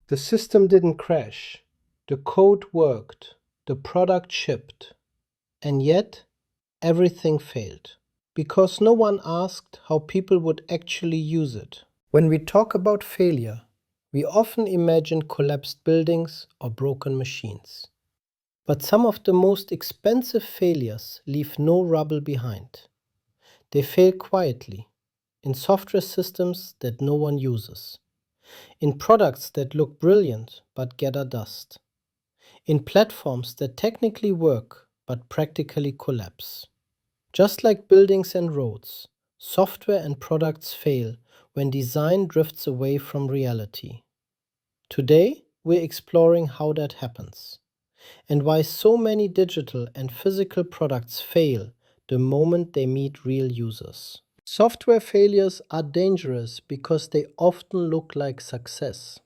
The system didn't crash. The code worked. The product shipped. And yet, everything failed. Because no one asked how people would actually use it. When we talk about failure, we often imagine collapsed buildings or broken machines. But some of the most expensive failures leave no rubble behind. They fail quietly, in software systems that no one uses, in products that look brilliant but gather dust, in platforms that technically work but practically collapse. Just like buildings and roads, software and products fail when design drifts away from reality. Today, we're exploring how that happens and why so many digital and physical products fail the moment they meet real users. Software failures are dangerous because they often look like success.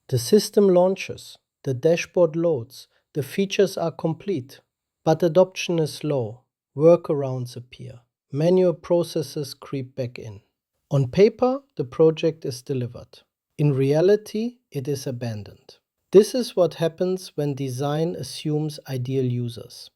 The system launches, the dashboard loads, the features are complete, but adoption is low, workarounds appear, manual processes creep back in. On paper, the project is delivered. In reality, it is abandoned. This is what happens when design assumes ideal users.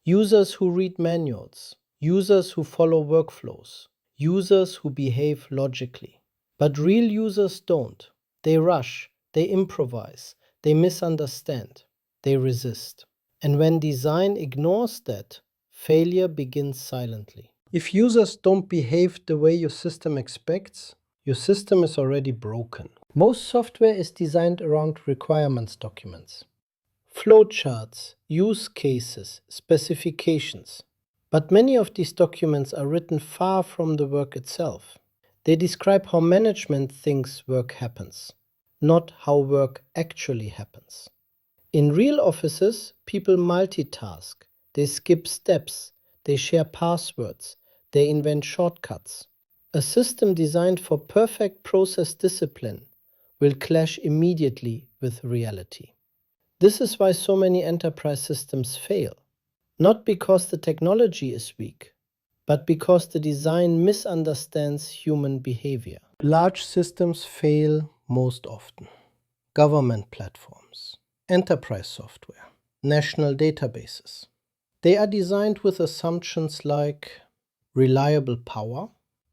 Users who read manuals, users who follow workflows, users who behave logically. But real users don't. They rush, they improvise, they misunderstand, they resist. And when design ignores that, failure begins silently. If users don't behave the way your system expects, your system is already broken. Most software is designed around requirements documents. Flowcharts, use cases, specifications. But many of these documents are written far from the work itself. They describe how management thinks work happens, not how work actually happens. In real offices, people multitask, they skip steps, they share passwords, they invent shortcuts. A system designed for perfect process discipline will clash immediately with reality. This is why so many enterprise systems fail. Not because the technology is weak, but because the design misunderstands human behavior. Large systems fail most often. Government platforms, enterprise software, national databases. They are designed with assumptions like reliable power,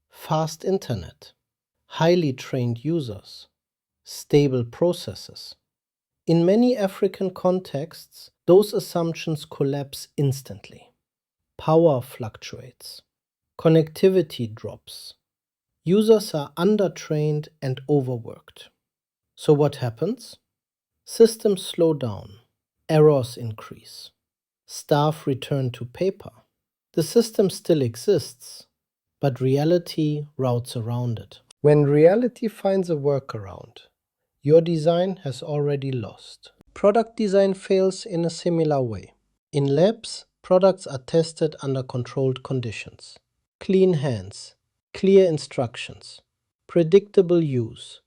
fast internet, highly trained users, stable processes. In many African contexts, those assumptions collapse instantly. Power fluctuates. Connectivity drops. Users are undertrained and overworked. So what happens? Systems slow down. Errors increase. Staff return to paper. The system still exists, but reality routes around it. When reality finds a workaround, your design has already lost. Product design fails in a similar way. In labs, products are tested under controlled conditions. Clean hands, clear instructions, predictable use.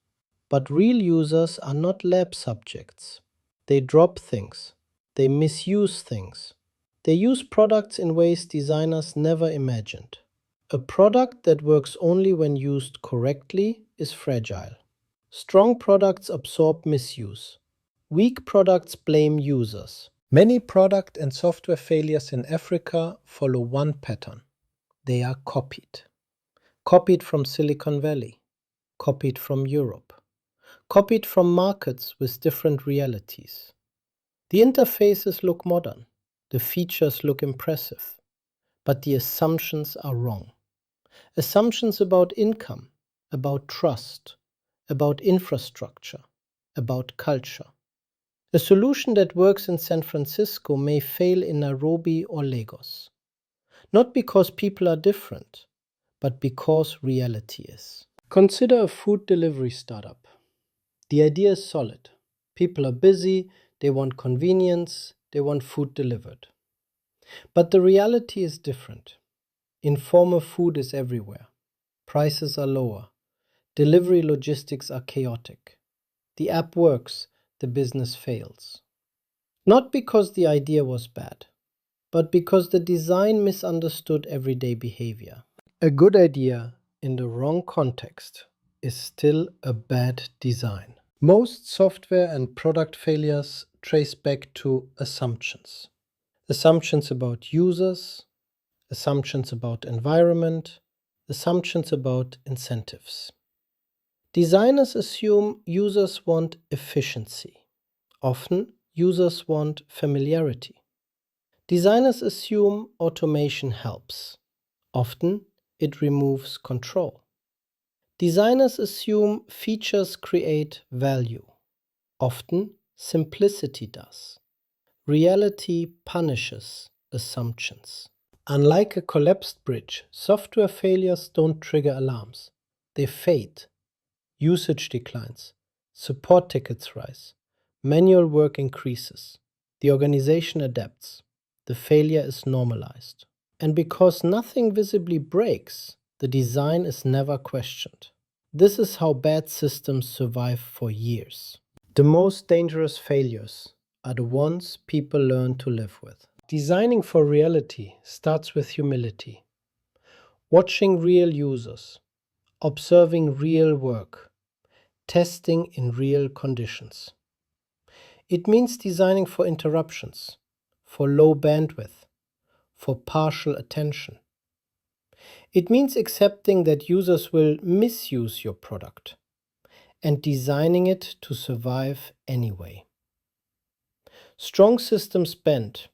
But real users are not lab subjects. They drop things. They misuse things. They use products in ways designers never imagined. A product that works only when used correctly is fragile. Strong products absorb misuse. Weak products blame users. Many product and software failures in Africa follow one pattern. They are copied. Copied from Silicon Valley. Copied from Europe. Copied from markets with different realities. The interfaces look modern. The features look impressive. But the assumptions are wrong. Assumptions about income, about trust, about infrastructure, about culture. A solution that works in San Francisco may fail in Nairobi or Lagos. Not because people are different, but because reality is. Consider a food delivery startup. The idea is solid. People are busy, they want convenience, they want food delivered. But the reality is different. Informal food is everywhere. Prices are lower. Delivery logistics are chaotic. The app works, the business fails. Not because the idea was bad, but because the design misunderstood everyday behavior. A good idea in the wrong context is still a bad design. Most software and product failures trace back to assumptions. Assumptions about users, assumptions about environment, assumptions about incentives. Designers assume users want efficiency. Often, users want familiarity. Designers assume automation helps. Often, it removes control. Designers assume features create value. Often, simplicity does. Reality punishes assumptions. Unlike a collapsed bridge, software failures don't trigger alarms. They fade. Usage declines. Support tickets rise. Manual work increases. The organization adapts. The failure is normalized. And because nothing visibly breaks, the design is never questioned. This is how bad systems survive for years. The most dangerous failures are the ones people learn to live with. Designing for reality starts with humility. Watching real users, observing real work, testing in real conditions. It means designing for interruptions, for low bandwidth, for partial attention. It means accepting that users will misuse your product and designing it to survive anyway. Strong systems bend.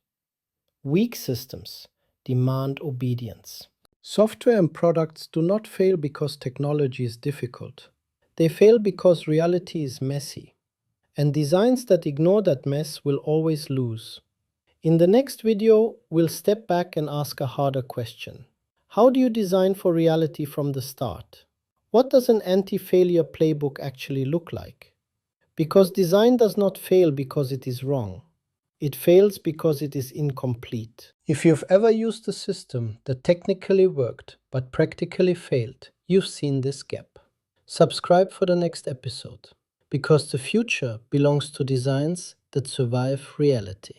Weak systems demand obedience. Software and products do not fail because technology is difficult. They fail because reality is messy. And designs that ignore that mess will always lose. In the next video, we'll step back and ask a harder question. How do you design for reality from the start? What does an anti-failure playbook actually look like? Because design does not fail because it is wrong. It fails because it is incomplete. If you've ever used a system that technically worked but practically failed, you've seen this gap. Subscribe for the next episode, because the future belongs to designs that survive reality.